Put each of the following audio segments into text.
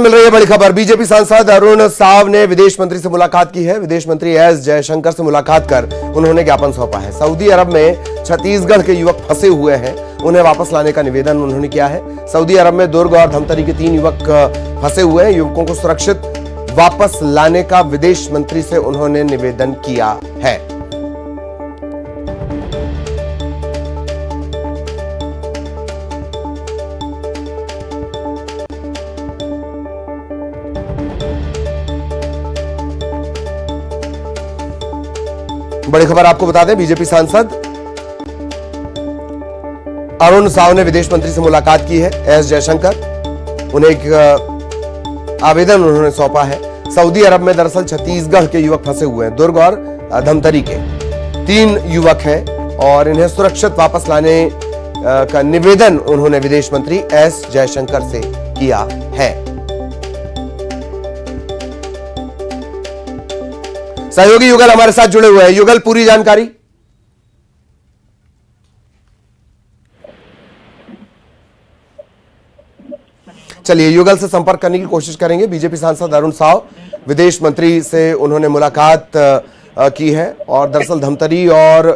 मिल रही है बड़ी खबर। बीजेपी सांसद अरुण साव ने विदेश मंत्री से मुलाकात की है। विदेश मंत्री एस जयशंकर से मुलाकात कर उन्होंने ज्ञापन सौंपा है। सऊदी अरब में छत्तीसगढ़ के युवक फंसे हुए हैं, उन्हें वापस लाने का निवेदन उन्होंने किया है। सऊदी अरब में दुर्ग और धमतरी के 3 युवक फंसे हुए हैं। युवकों को सुरक्षित वापस लाने का विदेश मंत्री से उन्होंने निवेदन किया है। बड़ी खबर आपको बता दें, बीजेपी सांसद अरुण साव ने विदेश मंत्री से मुलाकात की है। एस जयशंकर उन्हें एक आवेदन उन्होंने सौंपा है। सऊदी अरब में दरअसल छत्तीसगढ़ के युवक फंसे हुए हैं। दुर्ग और धमतरी के 3 युवक हैं और इन्हें सुरक्षित वापस लाने का निवेदन उन्होंने विदेश मंत्री एस जयशंकर से किया है। सहयोगी युगल हमारे साथ जुड़े हुए हैं। युगल, पूरी जानकारी। चलिए युगल से संपर्क करने की कोशिश करेंगे। बीजेपी सांसद अरुण साव विदेश मंत्री से उन्होंने मुलाकात की है और दरअसल धमतरी और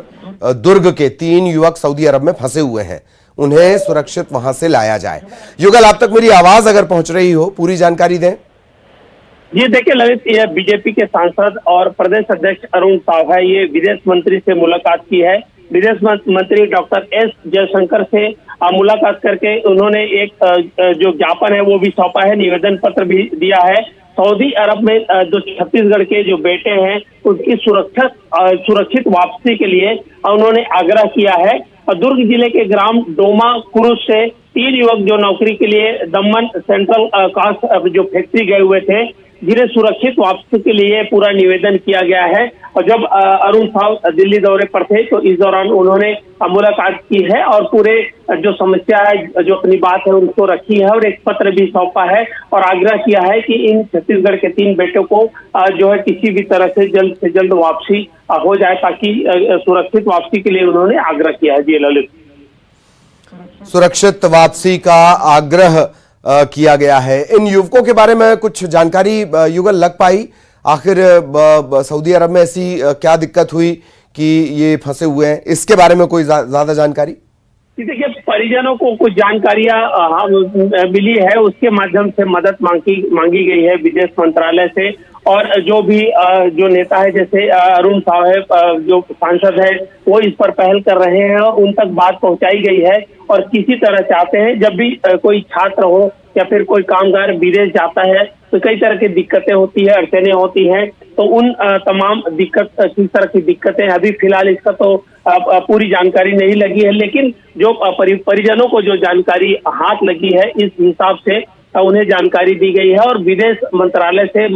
दुर्ग के 3 युवक सऊदी अरब में फंसे हुए हैं, उन्हें सुरक्षित वहां से लाया जाए। युगल, आप तक मेरी आवाज अगर पहुंच रही हो, पूरी जानकारी दें। जी देखिए ललित, ये बीजेपी के सांसद और प्रदेश अध्यक्ष अरुण साव है, ये विदेश मंत्री से मुलाकात की है। विदेश मंत्री डॉक्टर एस जयशंकर से मुलाकात करके उन्होंने एक जो ज्ञापन है वो भी सौंपा है, निवेदन पत्र भी दिया है। सऊदी अरब में जो छत्तीसगढ़ के जो बेटे हैं उनकी सुरक्षित वापसी के लिए उन्होंने आग्रह किया है। और दुर्ग जिले के ग्राम डोमा कुरुस से 3 युवक जो नौकरी के लिए दमन सेंट्रल कास्ट जो फैक्ट्री गए हुए थे, जिन्हें सुरक्षित वापसी के लिए पूरा निवेदन किया गया है। और जब अरुण साव दिल्ली दौरे पर थे तो इस दौरान उन्होंने मुलाकात की है और पूरे जो समस्या है, जो अपनी बात है उनको रखी है और एक पत्र भी सौंपा है और आग्रह किया है कि इन छत्तीसगढ़ के 3 बेटों को जो है किसी भी तरह से जल्द वापसी हो जाए, ताकि सुरक्षित वापसी के लिए उन्होंने आग्रह किया है। जी ललित, सुरक्षित वापसी का आग्रह किया गया है। इन युवकों के बारे में कुछ जानकारी युगल लग पाई? आखिर सऊदी अरब में ऐसी क्या दिक्कत हुई कि ये फंसे हुए हैं, इसके बारे में कोई ज्यादा जानकारी? देखिए, परिजनों को कुछ जानकारियां मिली है, उसके माध्यम से मदद मांगी गई है विदेश मंत्रालय से। और जो भी जो नेता है, जैसे अरुण साव है, जो सांसद है, वो इस पर पहल कर रहे हैं और उन तक बात पहुंचाई गई है। और किसी तरह चाहते हैं जब भी कोई छात्र हो या फिर कोई कामगार विदेश जाता है तो कई तरह की दिक्कतें होती है, अड़चने होती हैं, तो उन तमाम किस तरह की दिक्कतें, अभी फिलहाल इसका तो पूरी जानकारी नहीं लगी है, लेकिन जो परिजनों को जो जानकारी हाथ लगी है इस हिसाब से उन्हें जानकारी दी गई है। और विदेश मंत्रालय से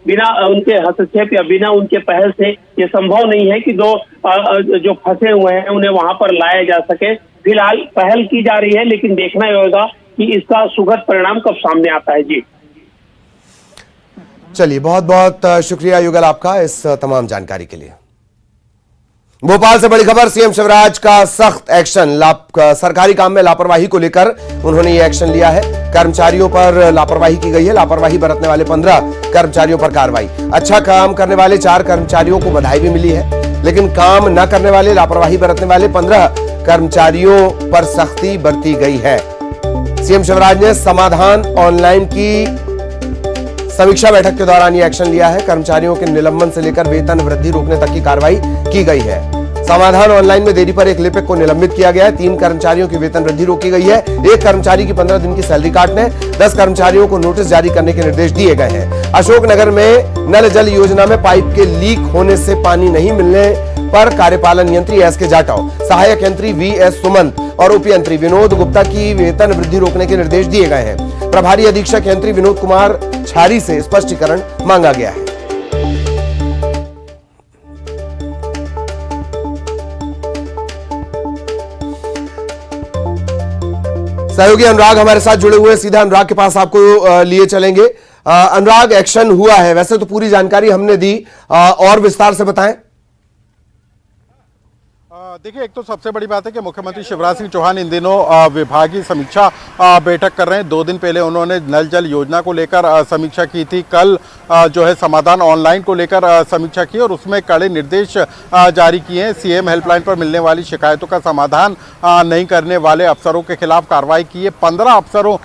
बिना उनके हस्तक्षेप या बिना उनके पहल से ये संभव नहीं है कि जो फंसे हुए हैं उन्हें वहां पर लाया जा सके। फिलहाल पहल की जा रही है, लेकिन देखना होगा कि इसका सुखद परिणाम कब सामने आता है। जी चलिए, बहुत बहुत शुक्रिया युगल आपका इस तमाम जानकारी के लिए। भोपाल से बड़ी खबर। सीएम शिवराज का सख्त एक्शन। सरकारी काम में लापरवाही को लेकर उन्होंने ये एक्शन लिया है। कर्मचारियों पर लापरवाही की गई है। लापरवाही बरतने वाले 15 कर्मचारियों पर कार्रवाई। अच्छा काम करने वाले 4 कर्मचारियों को बधाई भी मिली है, लेकिन काम न करने वाले, लापरवाही बरतने वाले 15 कर्मचारियों पर सख्ती बरती गई है। सीएम शिवराज ने समाधान ऑनलाइन की समीक्षा बैठक के दौरान यह एक्शन लिया है। कर्मचारियों के निलंबन से लेकर वेतन वृद्धि रोकने तक की कार्रवाई की गई है। समाधान ऑनलाइन में देरी पर एक लिपिक को निलंबित किया गया है। 3 कर्मचारियों की वेतन वृद्धि रोकी गई है। 1 कर्मचारी की 15 दिन की सैलरी काटने, 10 कर्मचारियों को नोटिस जारी करने के निर्देश दिए गए हैं। अशोकनगर में नल जल योजना में पाइप के लीक होने से पानी नहीं मिलने पर कार्यपालन यंत्री एस के जाटव, सहायक यंत्री वी.एस. सुमंत और उपयंत्री विनोद गुप्ता की वेतन वृद्धि रोकने के निर्देश दिए गए हैं। प्रभारी अधीक्षक यंत्री विनोद कुमार छारी से स्पष्टीकरण मांगा गया है। सहयोगी अनुराग हमारे साथ जुड़े हुए, सीधा अनुराग के पास आपको लिए चलेंगे। अनुराग, एक्शन हुआ है, वैसे तो पूरी जानकारी हमने दी, और विस्तार से बताएं। देखिए, एक तो सबसे बड़ी बात है कि मुख्यमंत्री शिवराज सिंह चौहान इन दिनों विभागीय समीक्षा बैठक कर रहे हैं। 2 दिन पहले उन्होंने नल जल योजना को लेकर समीक्षा की थी। कल जो है समाधान ऑनलाइन को लेकर समीक्षा की और उसमें कड़े निर्देश जारी किए हैं। सीएम हेल्पलाइन पर मिलने वाली शिकायतों का समाधान नहीं करने वाले अफसरों के खिलाफ कार्रवाई की है। 15 अफसरों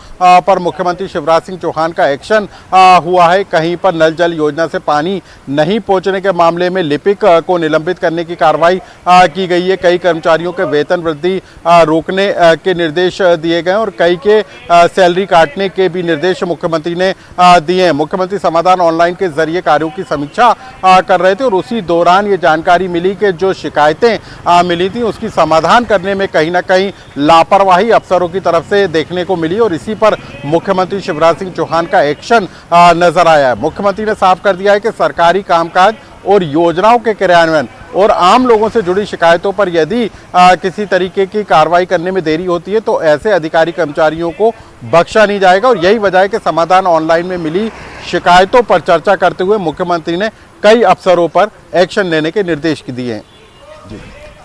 पर मुख्यमंत्री शिवराज सिंह चौहान का एक्शन हुआ है। कहीं पर नल जल योजना से पानी नहीं पहुँचने के मामले में लिपिक को निलंबित करने की कार्रवाई की गई है। कई कर्मचारियों के वेतन वृद्धि रोकने के निर्देश दिए गए और कई के सैलरी काटने के भी निर्देश मुख्यमंत्री ने दिए हैं। मुख्यमंत्री समाधान ऑनलाइन के जरिए कार्यों की समीक्षा कर रहे थे और उसी दौरान ये जानकारी मिली कि जो शिकायतें मिली थी उसकी समाधान करने में कहीं ना कहीं लापरवाही अफसरों की तरफ से देखने को मिली और इसी पर मुख्यमंत्री शिवराज सिंह चौहान का एक्शन नजर आया है। मुख्यमंत्री ने साफ कर दिया है कि सरकारी कामकाज और योजनाओं के क्रियान्वयन और आम लोगों से जुड़ी शिकायतों पर यदि किसी तरीके की कार्रवाई करने में देरी होती है तो ऐसे अधिकारी कर्मचारियों को बख्शा नहीं जाएगा। और यही वजह है कि समाधान ऑनलाइन में मिली शिकायतों पर चर्चा करते हुए मुख्यमंत्री ने कई अफसरों पर एक्शन लेने के निर्देश दिए हैं।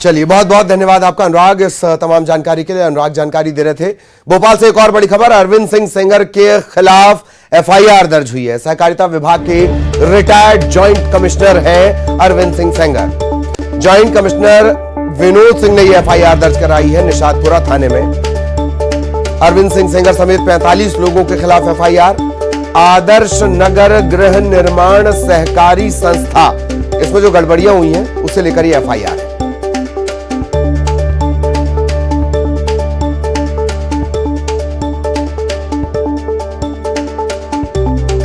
चलिए, बहुत बहुत धन्यवाद आपका अनुराग इस तमाम जानकारी के लिए। अनुराग जानकारी दे रहे थे। भोपाल से एक और बड़ी खबर, अरविंद सिंह सेंगर के खिलाफ एफआईआर दर्ज हुई है। सहकारिता विभाग के रिटायर्ड जॉइंट कमिश्नर हैं अरविंद सिंह सेंगर। जॉइंट कमिश्नर विनोद सिंह ने यह एफआईआर दर्ज कराई है निशातपुरा थाने में। अरविंद सिंह सेंगर समेत 45 लोगों के खिलाफ एफआईआर। आदर्श नगर गृह निर्माण सहकारी संस्था, इसमें जो गड़बड़ियां हुई हैं उसे लेकर यह एफआईआर है।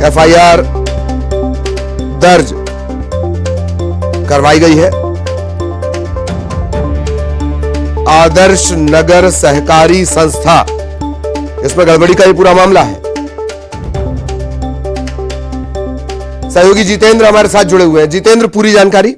एफआईआर दर्ज करवाई गई है। आदर्श नगर सहकारी संस्था, इसमें गड़बड़ी का ये पूरा मामला है। सहयोगी जितेंद्र हमारे साथ जुड़े हुए हैं। जितेंद्र, पूरी जानकारी।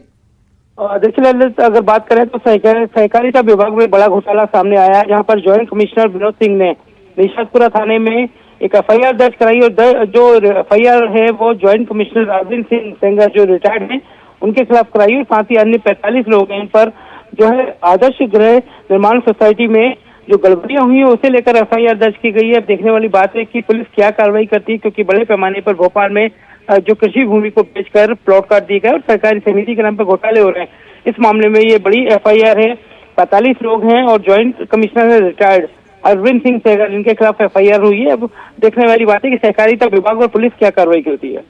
देखिए ललित, अगर बात करें तो सहकारिता विभाग में बड़ा घोटाला सामने आया है, जहां पर ज्वाइंट कमिश्नर विनोद सिंह ने निशातपुरा थाने में एक एफआईआर दर्ज कराई और जो एफआईआर है वो ज्वाइंट कमिश्नर अरविंद सिंह सेंगर जो रिटायर्ड हैं उनके खिलाफ कराई और साथ ही अन्य 45 लोग हैं इन पर जो है आदर्श गृह निर्माण सोसाइटी में जो गड़बड़ियां हुई है उसे लेकर एफआईआर दर्ज की गई है। अब देखने वाली बात है कि पुलिस क्या कार्रवाई करती है, क्योंकि बड़े पैमाने पर भोपाल में जो कृषि भूमि को बेचकर प्लॉट काट दिए गए और सरकारी समिति के नाम पर घोटाले हो रहे हैं। इस मामले में ये बड़ी एफआईआर है। 45 लोग हैं और ज्वाइंट कमिश्नर है रिटायर्ड अरविंद सिंह सेंगर, इनके खिलाफ एफआईआर हुई है। अब देखने वाली बात है कि सहकारिता विभाग और पुलिस क्या कार्रवाई करती है।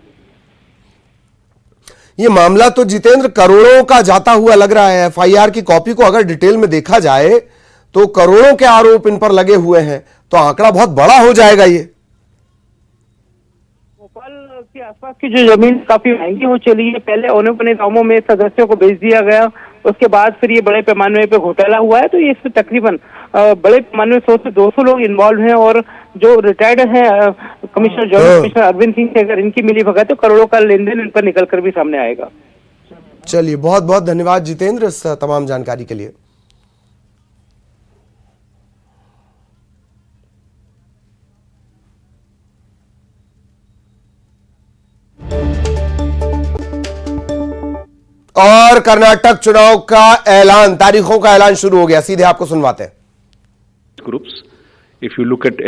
ये मामला तो जितेंद्र करोड़ों का जाता हुआ लग रहा है। एफआईआर की कॉपी को अगर डिटेल में देखा जाए तो करोड़ों के आरोप इन पर लगे हुए हैं, तो आंकड़ा बहुत बड़ा हो जाएगा। ये भोपाल के आसपास की जो जमीन काफी महंगी हो चली है। पहले औने पौने गांवों में सदस्यों को बेच दिया गया, उसके बाद फिर ये बड़े पैमाने पे घोटाला हुआ है। तो ये इसमें तकरीबन बड़े पैमाने में 100 से 200 लोग इन्वॉल्व हैं और जो रिटायर्ड है commissioner joint commissioner Arvind Singh Sengar, इनकी मिली भगत तो करोड़ों का लेन देन इन पर निकल कर भी सामने आएगा। चलिए, बहुत बहुत धन्यवाद जितेंद्र इस तमाम जानकारी के लिए। और कर्नाटक चुनाव का ऐलान, तारीखों का ऐलान शुरू हो गया। सीधे आपको सुनवाते हैं। Groups, if you look at